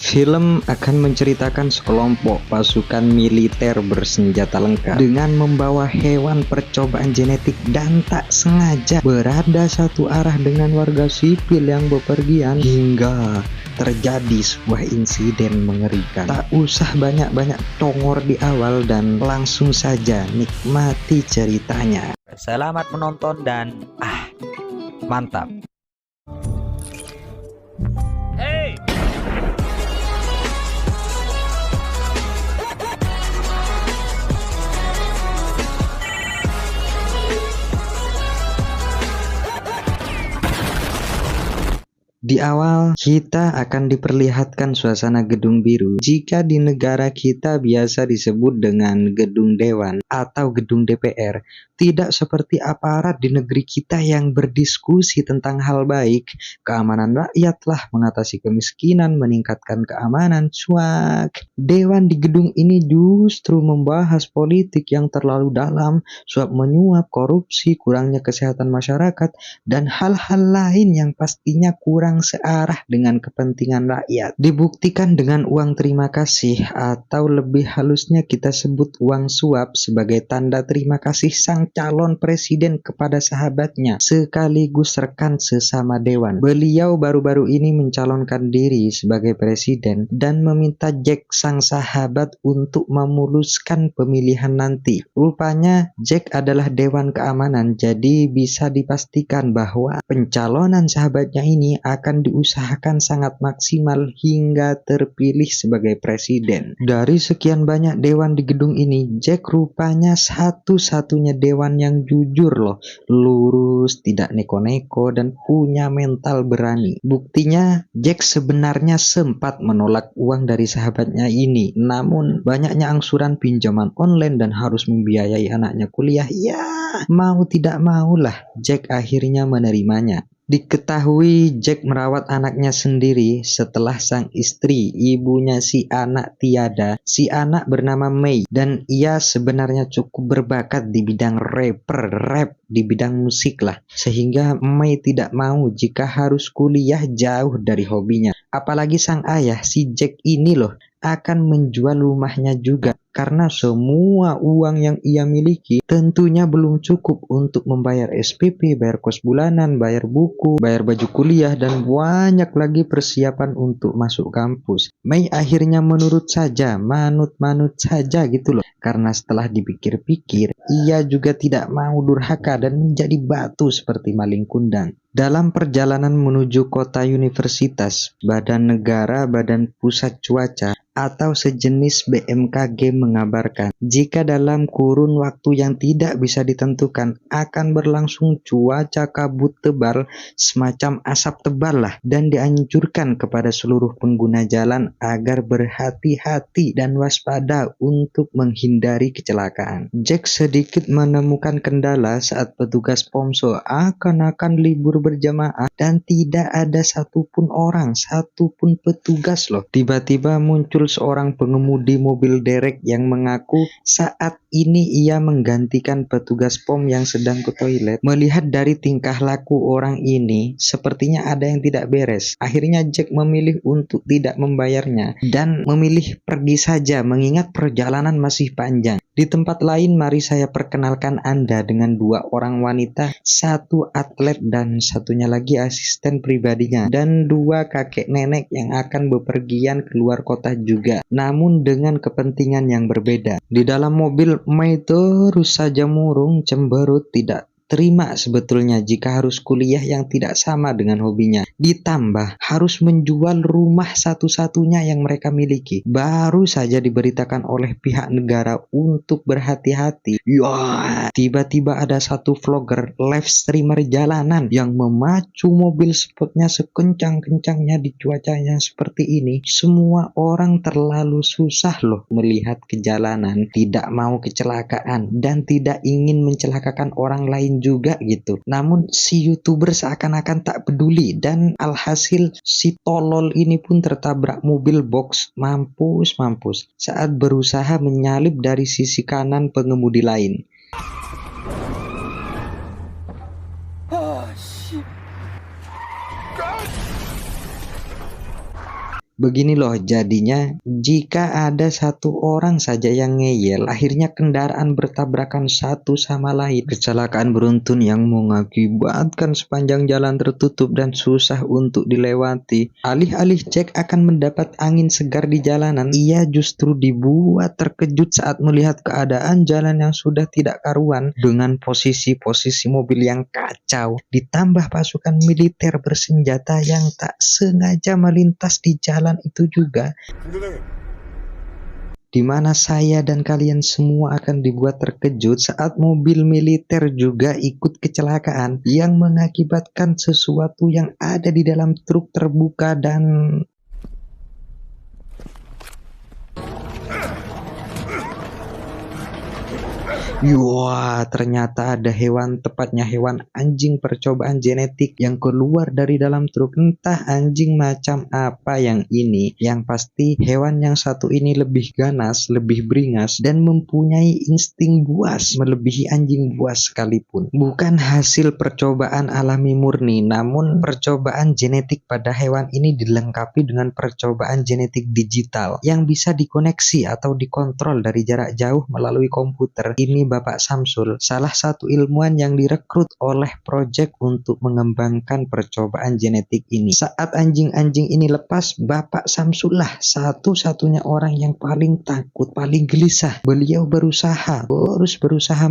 Film akan menceritakan sekelompok pasukan militer bersenjata lengkap dengan membawa hewan percobaan genetik dan tak sengaja berada satu arah dengan warga sipil yang bepergian hingga terjadi sebuah insiden mengerikan. Tak usah banyak-banyak tongor di awal dan langsung saja nikmati ceritanya. Selamat menonton dan mantap. Di awal, kita akan diperlihatkan suasana gedung biru. Jika di negara kita biasa disebut dengan gedung dewan atau gedung DPR, tidak seperti aparat di negeri kita yang berdiskusi tentang hal baik, keamanan rakyatlah, mengatasi kemiskinan, meningkatkan keamanan, cuak. Dewan di gedung ini justru membahas politik yang terlalu dalam, suap menyuap, korupsi, kurangnya kesehatan masyarakat, dan hal-hal lain yang pastinya kurang searah dengan kepentingan rakyat. Dibuktikan dengan uang terima kasih, atau lebih halusnya kita sebut uang suap, sebagai tanda terima kasih sang calon presiden kepada sahabatnya sekaligus rekan sesama dewan. Beliau baru-baru ini mencalonkan diri sebagai presiden dan meminta Jack sang sahabat untuk memuluskan pemilihan nanti. Rupanya Jack adalah dewan keamanan, jadi bisa dipastikan bahwa pencalonan sahabatnya ini akan diusahakan sangat maksimal hingga terpilih sebagai presiden. Dari sekian banyak dewan di gedung ini, Jack rupanya satu-satunya dewan yang jujur loh, lurus, tidak neko-neko, dan punya mental berani. Buktinya, Jack sebenarnya sempat menolak uang dari sahabatnya ini, namun banyaknya angsuran pinjaman online dan harus membiayai anaknya kuliah. Ya, mau tidak maulah, Jack akhirnya menerimanya. Diketahui Jack merawat anaknya sendiri setelah sang istri, ibunya si anak tiada. Si anak bernama May dan ia sebenarnya cukup berbakat di bidang rap di bidang musik lah. Sehingga May tidak mau jika harus kuliah jauh dari hobinya. Apalagi sang ayah, si Jack ini loh, akan menjual rumahnya juga karena semua uang yang ia miliki tentunya belum cukup untuk membayar SPP, bayar kos bulanan, bayar buku, bayar baju kuliah, dan banyak lagi persiapan untuk masuk kampus. May akhirnya menurut saja, manut-manut saja gitu loh, karena setelah dipikir-pikir ia juga tidak mau durhaka dan menjadi batu seperti maling kundang. Dalam perjalanan menuju kota universitas, Badan Negara Badan Pusat Cuaca atau sejenis BMKG mengabarkan jika dalam kurun waktu yang tidak bisa ditentukan akan berlangsung cuaca kabut tebal semacam asap tebal lah, dan dianjurkan kepada seluruh pengguna jalan agar berhati-hati dan waspada untuk menghindari kecelakaan. Jack sedikit menemukan kendala saat petugas POMSO akan libur berjamaah dan tidak ada satupun petugas loh. Tiba-tiba muncul seorang pengemudi mobil derek yang mengaku saat ini ia menggantikan petugas POM yang sedang ke toilet. Melihat dari tingkah laku orang ini, sepertinya ada yang tidak beres. Akhirnya Jack memilih untuk tidak membayarnya dan memilih pergi saja, mengingat perjalanan masih panjang. Di tempat lain, mari saya perkenalkan Anda dengan dua orang wanita, satu atlet dan satunya lagi asisten pribadinya, dan dua kakek nenek yang akan bepergian keluar kota juga, namun dengan kepentingan yang berbeda. Di dalam mobil, May terus saja murung, cemberut, tidak terima sebetulnya jika harus kuliah yang tidak sama dengan hobinya. Ditambah harus menjual rumah satu-satunya yang mereka miliki. Baru saja diberitakan oleh pihak negara untuk berhati-hati. Wah, tiba-tiba ada satu vlogger live streamer jalanan yang memacu mobil sportnya sekencang-kencangnya di cuacanya seperti ini. Semua orang terlalu susah loh melihat ke jalanan, tidak mau kecelakaan dan tidak ingin mencelakakan orang lain juga gitu. Namun si YouTuber seakan-akan tak peduli dan alhasil si tolol ini pun tertabrak mobil box. Mampus saat berusaha menyalip dari sisi kanan pengemudi lain. Begini loh jadinya, jika ada satu orang saja yang ngeyel, akhirnya kendaraan bertabrakan satu sama lain. Kecelakaan beruntun yang mengakibatkan sepanjang jalan tertutup dan susah untuk dilewati. Alih-alih Jack akan mendapat angin segar di jalanan, ia justru dibuat terkejut saat melihat keadaan jalan yang sudah tidak karuan dengan posisi-posisi mobil yang kacau, ditambah pasukan militer bersenjata yang tak sengaja melintas di jalan itu juga, di mana saya dan kalian semua akan dibuat terkejut saat mobil militer juga ikut kecelakaan yang mengakibatkan sesuatu yang ada di dalam truk terbuka dan wah, ternyata ada hewan, tepatnya hewan anjing percobaan genetik yang keluar dari dalam truk. Entah anjing macam apa yang ini. Yang pasti hewan yang satu ini lebih ganas, lebih beringas, dan mempunyai insting buas melebihi anjing buas sekalipun. Bukan hasil percobaan alami murni, namun percobaan genetik pada hewan ini dilengkapi dengan percobaan genetik digital yang bisa dikoneksi atau dikontrol dari jarak jauh melalui komputer. Ini Bapak Samsul, salah satu ilmuwan yang direkrut oleh proyek untuk mengembangkan percobaan genetik ini. Saat anjing-anjing ini lepas, Bapak Samsul lah satu-satunya orang yang paling takut, paling gelisah. Beliau berusaha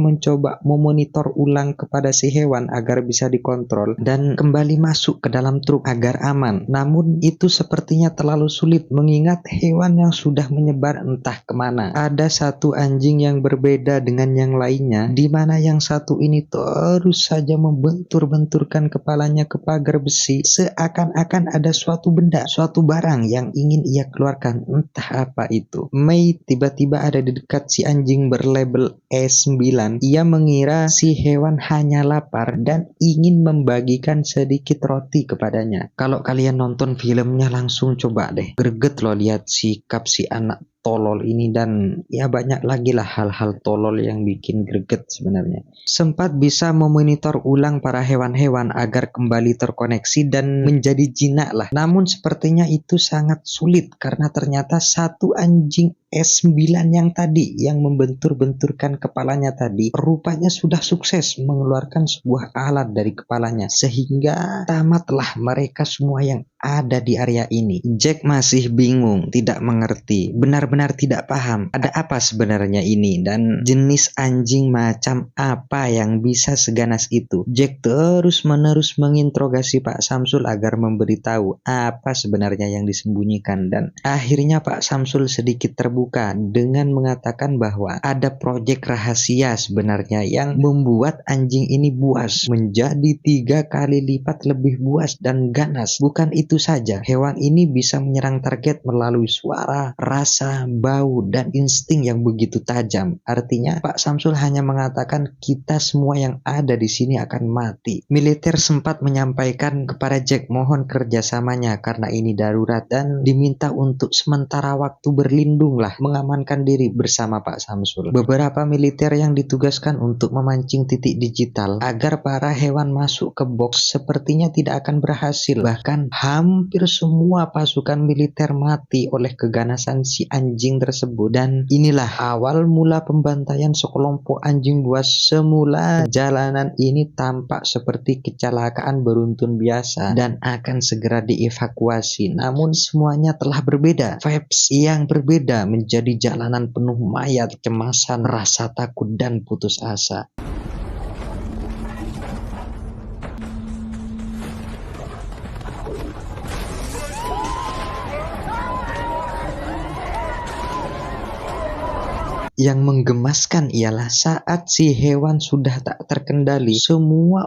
mencoba memonitor ulang kepada si hewan agar bisa dikontrol dan kembali masuk ke dalam truk agar aman. Namun itu sepertinya terlalu sulit mengingat hewan yang sudah menyebar entah kemana. Ada satu anjing yang berbeda dengan yang lainnya, di mana yang satu ini terus saja membentur-benturkan kepalanya ke pagar besi, seakan-akan ada suatu benda, suatu barang yang ingin ia keluarkan, entah apa itu. Mei tiba-tiba ada di dekat si anjing berlabel E9. Ia mengira si hewan hanya lapar dan ingin membagikan sedikit roti kepadanya. Kalau kalian nonton filmnya langsung coba deh, greget loh lihat sikap si anak tolol ini, dan ya banyak lagi lah hal-hal tolol yang bikin greget sebenarnya. Sempat bisa memonitor ulang para hewan-hewan agar kembali terkoneksi dan menjadi jinak lah. Namun sepertinya itu sangat sulit karena ternyata satu anjing S9 yang tadi yang membentur-benturkan kepalanya tadi rupanya sudah sukses mengeluarkan sebuah alat dari kepalanya sehingga tamatlah mereka semua yang ada di area ini. Jack masih bingung, tidak mengerti, benar-benar tidak paham ada apa sebenarnya ini dan jenis anjing macam apa yang bisa seganas itu. Jack terus-menerus menginterogasi Pak Samsul agar memberitahu apa sebenarnya yang disembunyikan, dan akhirnya Pak Samsul sedikit terbuka dengan mengatakan bahwa ada proyek rahasia sebenarnya yang membuat anjing ini buas menjadi 3 kali lipat lebih buas dan ganas. Bukan itu saja, hewan ini bisa menyerang target melalui suara, rasa, bau, dan insting yang begitu tajam. Artinya Pak Samsul hanya mengatakan kita semua yang ada di sini akan mati. Militer sempat menyampaikan kepada Jack mohon kerjasamanya karena ini darurat dan diminta untuk sementara waktu berlindunglah, mengamankan diri bersama Pak Samsul. Beberapa militer yang ditugaskan untuk memancing titik digital agar para hewan masuk ke box sepertinya tidak akan berhasil. Bahkan hampir semua pasukan militer mati oleh keganasan si anjing tersebut. Dan inilah awal mula pembantaian sekelompok anjing buas. Semula jalanan ini tampak seperti kecelakaan beruntun biasa dan akan segera dievakuasi. Namun semuanya telah berbeda. Vibes yang berbeda menjadi jalanan penuh mayat, kecemasan, rasa takut, dan putus asa. Yang menggemaskan ialah saat si hewan sudah tak terkendali, semua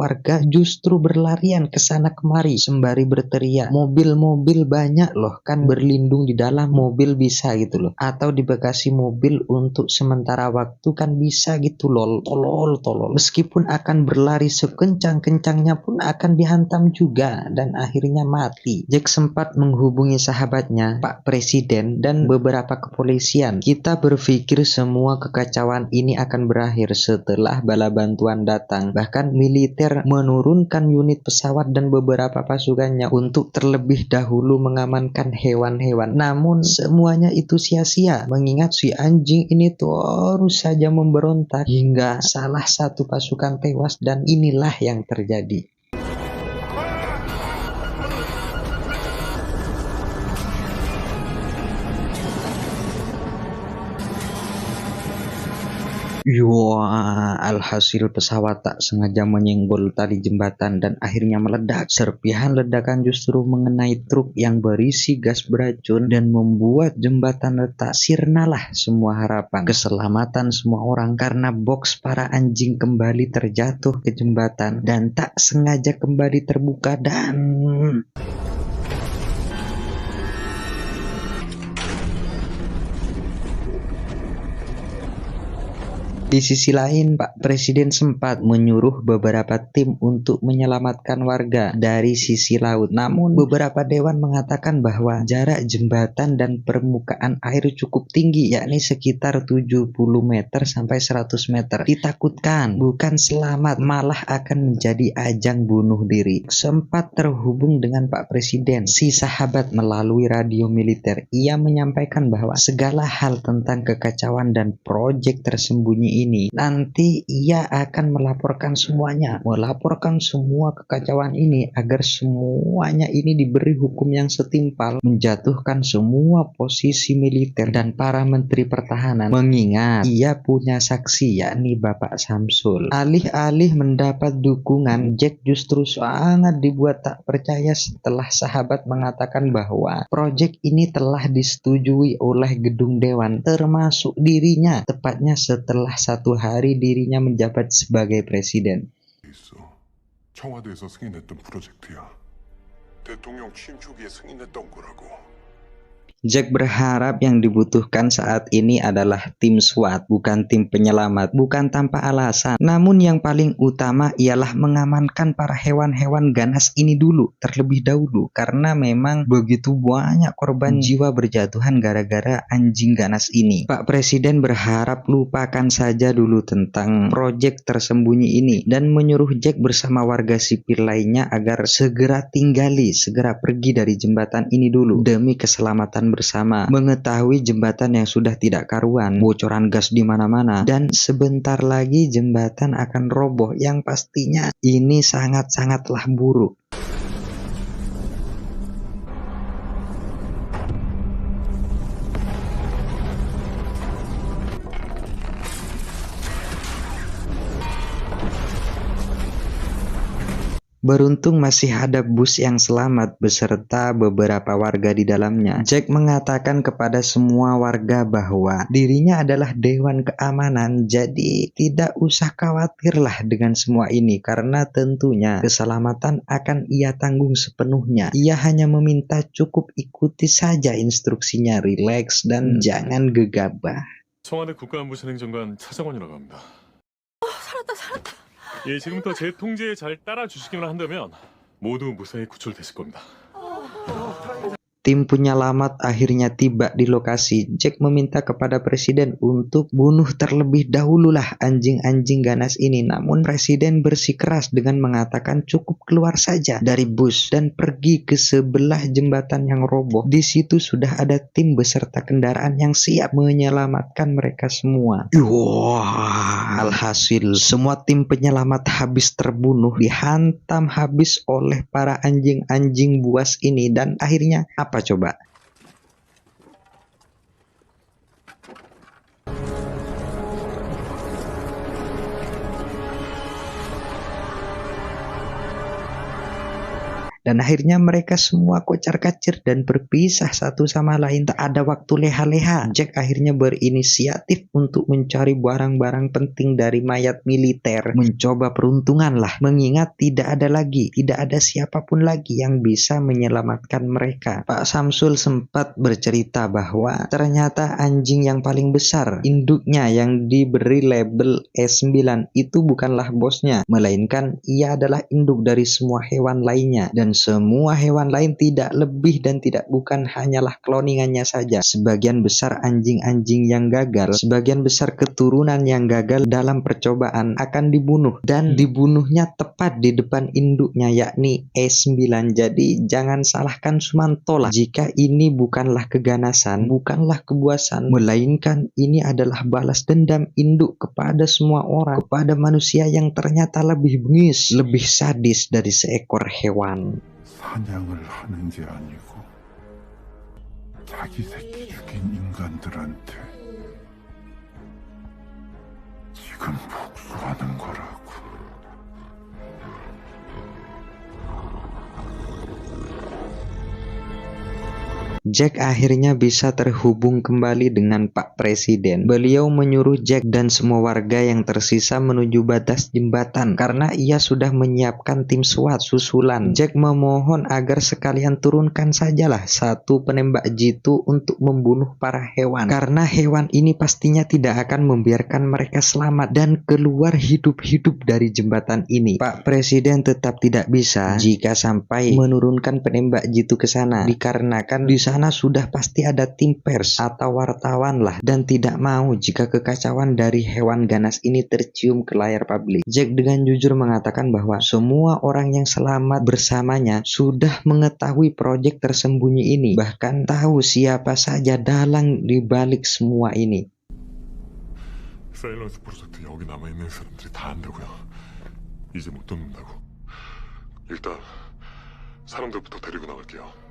warga justru berlarian ke sana kemari sembari berteriak, mobil-mobil banyak loh kan berlindung di dalam mobil bisa gitu loh, atau di bagasi mobil untuk sementara waktu kan bisa gitu loh. Tolol. Meskipun akan berlari sekencang-kencangnya pun akan dihantam juga dan akhirnya mati. Jack sempat menghubungi sahabatnya Pak Presiden dan beberapa kepolisian. Kita berpikir semua kekacauan ini akan berakhir setelah bala bantuan datang. Bahkan militer menurunkan unit pesawat dan beberapa pasukannya untuk terlebih dahulu mengamankan hewan-hewan. Namun semuanya itu sia-sia, mengingat si anjing ini terus saja memberontak hingga salah satu pasukan tewas, dan inilah yang terjadi. Wah, alhasil pesawat tak sengaja menyenggol tali jembatan dan akhirnya meledak. Serpihan ledakan justru mengenai truk yang berisi gas beracun dan membuat jembatan retak. Sirnalah semua harapan keselamatan semua orang karena box para anjing kembali terjatuh ke jembatan dan tak sengaja kembali terbuka dan... Di sisi lain, Pak Presiden sempat menyuruh beberapa tim untuk menyelamatkan warga dari sisi laut. Namun, beberapa dewan mengatakan bahwa jarak jembatan dan permukaan air cukup tinggi, yakni sekitar 70 meter sampai 100 meter. Ditakutkan bukan selamat, malah akan menjadi ajang bunuh diri. Sempat terhubung dengan Pak Presiden, si sahabat melalui radio militer. Ia menyampaikan bahwa segala hal tentang kekacauan dan proyek tersembunyi ini nanti ia akan melaporkan semuanya, melaporkan semua kekacauan ini agar semuanya ini diberi hukum yang setimpal, menjatuhkan semua posisi militer dan para menteri pertahanan, mengingat ia punya saksi yakni Bapak Samsul. Alih-alih mendapat dukungan, Jack justru sangat dibuat tak percaya setelah sahabat mengatakan bahwa proyek ini telah disetujui oleh gedung dewan termasuk dirinya, tepatnya setelah 1 hari dirinya menjabat sebagai presiden. 청와대에서 승인했던 프로젝트야. 대통령 취임 초기에 승인했던 거라고. Jack berharap yang dibutuhkan saat ini adalah tim SWAT, bukan tim penyelamat, bukan tanpa alasan. Namun yang paling utama ialah mengamankan para hewan-hewan ganas ini dulu, terlebih dahulu, karena memang begitu banyak korban jiwa berjatuhan gara-gara anjing ganas ini. Pak Presiden berharap lupakan saja dulu tentang proyek tersembunyi ini dan menyuruh Jack bersama warga sipil lainnya agar segera pergi dari jembatan ini dulu demi keselamatan bersama. Mengetahui jembatan yang sudah tidak karuan, bocoran gas di mana-mana, dan sebentar lagi jembatan akan roboh yang pastinya ini sangat-sangatlah buruk. Beruntung masih ada bus yang selamat beserta beberapa warga di dalamnya. Jack mengatakan kepada semua warga bahwa dirinya adalah dewan keamanan, jadi tidak usah khawatirlah dengan semua ini karena tentunya keselamatan akan ia tanggung sepenuhnya. Ia hanya meminta cukup ikuti saja instruksinya, rileks dan jangan gegabah. 청와대 국가안보실행정관 차정원이라고 합니다. 살았다. 예, 지금부터 제 통제에 잘 따라 주시기만 한다면 모두 무사히 구출되실 겁니다. Tim penyelamat akhirnya tiba di lokasi. Jack meminta kepada presiden untuk bunuh terlebih dahululah anjing-anjing ganas ini. Namun presiden bersikeras dengan mengatakan cukup keluar saja dari bus dan pergi ke sebelah jembatan yang roboh. Di situ sudah ada tim beserta kendaraan yang siap menyelamatkan mereka semua. Wah, alhasil semua tim penyelamat habis terbunuh, dihantam habis oleh para anjing-anjing buas ini, dan akhirnya apa coba? Dan akhirnya mereka semua kocar-kacir dan berpisah satu sama lain. Tak ada waktu leha-leha. Jack akhirnya berinisiatif untuk mencari barang-barang penting dari mayat militer. Mencoba peruntungan lah. Mengingat tidak ada siapapun lagi yang bisa menyelamatkan mereka. Pak Samsul sempat bercerita bahwa ternyata anjing yang paling besar, induknya yang diberi label E9 itu bukanlah bosnya, melainkan ia adalah induk dari semua hewan lainnya. Dan dan semua hewan lain tidak lebih dan tidak bukan hanyalah kloningannya saja. Sebagian besar anjing-anjing yang gagal, sebagian besar keturunan yang gagal dalam percobaan akan dibunuh, dan dibunuhnya tepat di depan induknya yakni E9. Jadi jangan salahkan Sumanto lah jika ini bukanlah keganasan, bukanlah kebuasan, melainkan ini adalah balas dendam induk kepada semua orang, kepada manusia yang ternyata lebih bengis, lebih sadis dari seekor hewan. 사냥을 하는 게 아니고 자기 새끼 죽인 인간들한테 지금 복수하는 거라고. Jack akhirnya bisa terhubung kembali dengan Pak Presiden. Beliau menyuruh Jack dan semua warga yang tersisa menuju batas jembatan karena ia sudah menyiapkan tim SWAT susulan. Jack memohon agar sekalian turunkan sajalah satu penembak jitu untuk membunuh para hewan, karena hewan ini pastinya tidak akan membiarkan mereka selamat dan keluar hidup-hidup dari jembatan ini. Pak Presiden tetap tidak bisa jika sampai menurunkan penembak jitu ke sana, dikarenakan di sana sudah pasti ada tim pers atau wartawan lah, dan tidak mau jika kekacauan dari hewan ganas ini tercium ke layar publik. Jack dengan jujur mengatakan bahwa semua orang yang selamat bersamanya sudah mengetahui proyek tersembunyi ini, bahkan tahu siapa saja dalang di balik semua ini. 사일런스 프로젝트 여기 남아있는 사람들이 다 안다고요. 이제 못 돕는다고. 일단 사람들부터 데리고 나갈게요.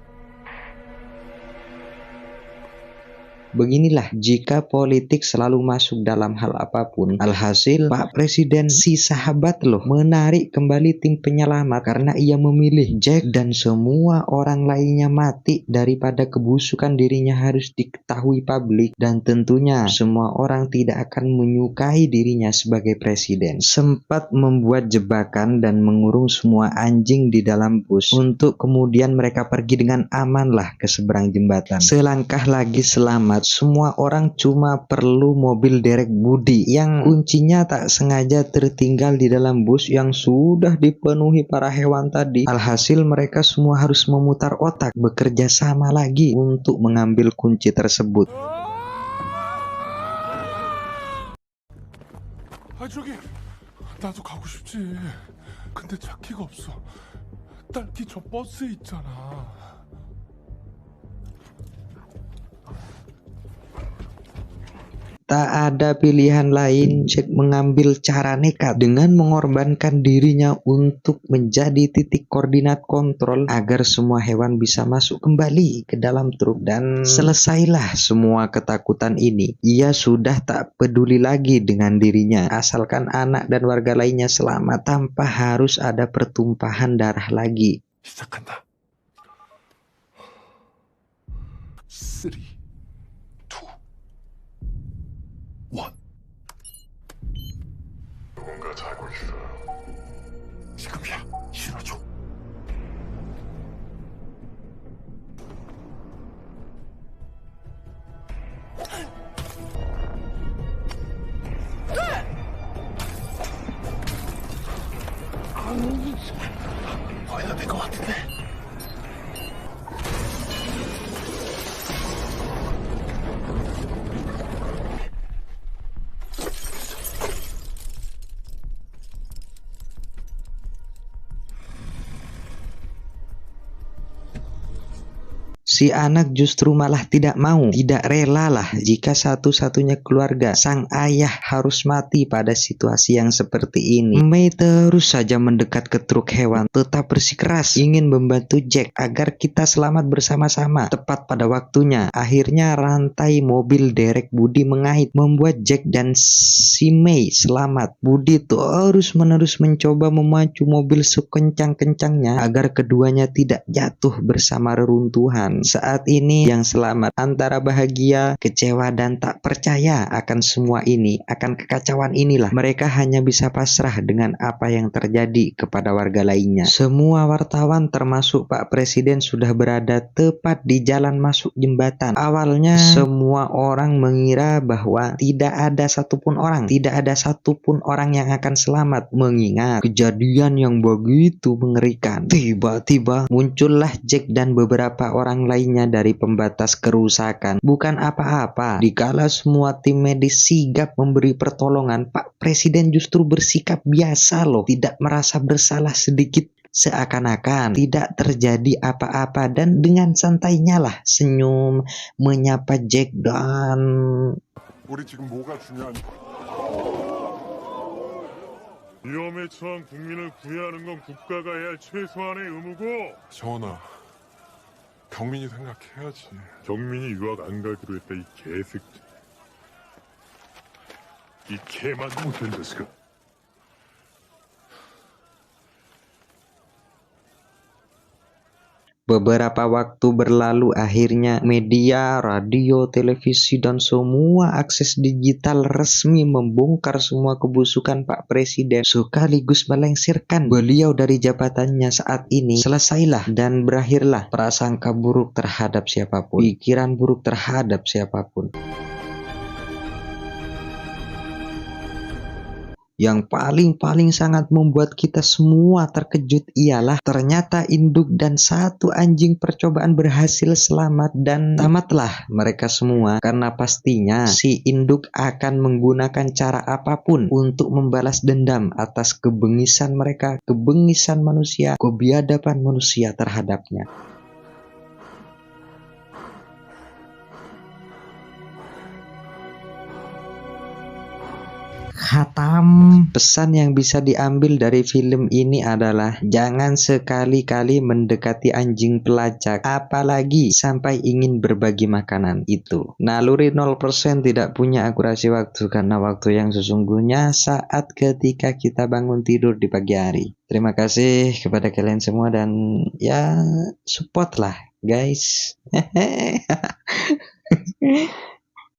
Beginilah jika politik selalu masuk dalam hal apapun. Alhasil Pak Presiden si sahabat loh menarik kembali tim penyelamat karena ia memilih Jack dan semua orang lainnya mati daripada kebusukan dirinya harus diketahui publik, dan tentunya semua orang tidak akan menyukai dirinya sebagai presiden. Sempat membuat jebakan dan mengurung semua anjing di dalam bus untuk kemudian mereka pergi dengan aman lah ke seberang jembatan. Selangkah lagi selamat. Semua orang cuma perlu mobil derek budi yang kuncinya tak sengaja tertinggal di dalam bus yang sudah dipenuhi para hewan tadi. Alhasil mereka semua harus memutar otak, bekerja sama lagi untuk mengambil kunci tersebut. 아 저기 나도 가고 싶지. 근데 차키가 없어. 딸기 저 버스에 있잖아. Tak ada pilihan lain, Jack mengambil cara nekat dengan mengorbankan dirinya untuk menjadi titik koordinat kontrol agar semua hewan bisa masuk kembali ke dalam truk, dan selesailah semua ketakutan ini. Ia sudah tak peduli lagi dengan dirinya, asalkan anak dan warga lainnya selamat tanpa harus ada pertumpahan darah lagi. 시작한다. 3, 2, 1. 누군가 자고 있어요. 지금이야. 신호 줘. 거의 될 것 같은데. Si anak justru malah tidak mau, tidak rela lah jika satu-satunya keluarga, sang ayah, harus mati pada situasi yang seperti ini. Mei terus saja mendekat ke truk hewan, tetap bersikeras ingin membantu Jack agar kita selamat bersama-sama. Tepat pada waktunya, akhirnya rantai mobil derek budi mengait, membuat Jack dan si Mei selamat. Budi terus-menerus mencoba memacu mobil sekencang-kencangnya agar keduanya tidak jatuh bersama reruntuhan. saat ini yang selamat antara bahagia, kecewa, dan tak percaya akan semua ini, akan kekacauan inilah. Mereka hanya bisa pasrah dengan apa yang terjadi kepada warga lainnya. Semua wartawan termasuk Pak Presiden sudah berada tepat di jalan masuk jembatan. Awalnya semua orang mengira bahwa tidak ada satupun orang yang akan selamat mengingat kejadian yang begitu mengerikan. Tiba-tiba muncullah Jack dan beberapa orang lainnya dari pembatas kerusakan. Bukan apa-apa, dikala semua tim medis sigap memberi pertolongan, Pak Presiden justru bersikap biasa loh, tidak merasa bersalah sedikit. Seakan-akan tidak terjadi apa-apa dan dengan santainya lah senyum menyapa Jack dan 우리 지금 뭐가 중요한? 위험에 처한 국민을 구해하는 건 국가가 해야 할 최소한의 의무고 정원아, 경민이 생각해야지. 경민이 유학 안 가기로 했다 이 개새끼. 이 개만 못된 자식아. beberapa waktu berlalu. Akhirnya media, radio, televisi, dan semua akses digital resmi membongkar semua kebusukan Pak Presiden sekaligus melengsirkan beliau dari jabatannya saat ini. Selesailah dan berakhirlah prasangka buruk terhadap siapapun, pikiran buruk terhadap siapapun. Yang paling sangat membuat kita semua terkejut ialah ternyata induk dan satu anjing percobaan berhasil selamat dan tamatlah mereka semua karena pastinya si induk akan menggunakan cara apapun untuk membalas dendam atas kebengisan mereka, kebengisan manusia, kebiadaban manusia terhadapnya. Khatam. Pesan yang bisa diambil dari film ini adalah jangan sekali-kali mendekati anjing pelacak, apalagi sampai ingin berbagi makanan itu. Naluri 0% tidak punya akurasi waktu karena waktu yang sesungguhnya saat ketika kita bangun tidur di pagi hari. Terima kasih kepada kalian semua dan ya support lah guys.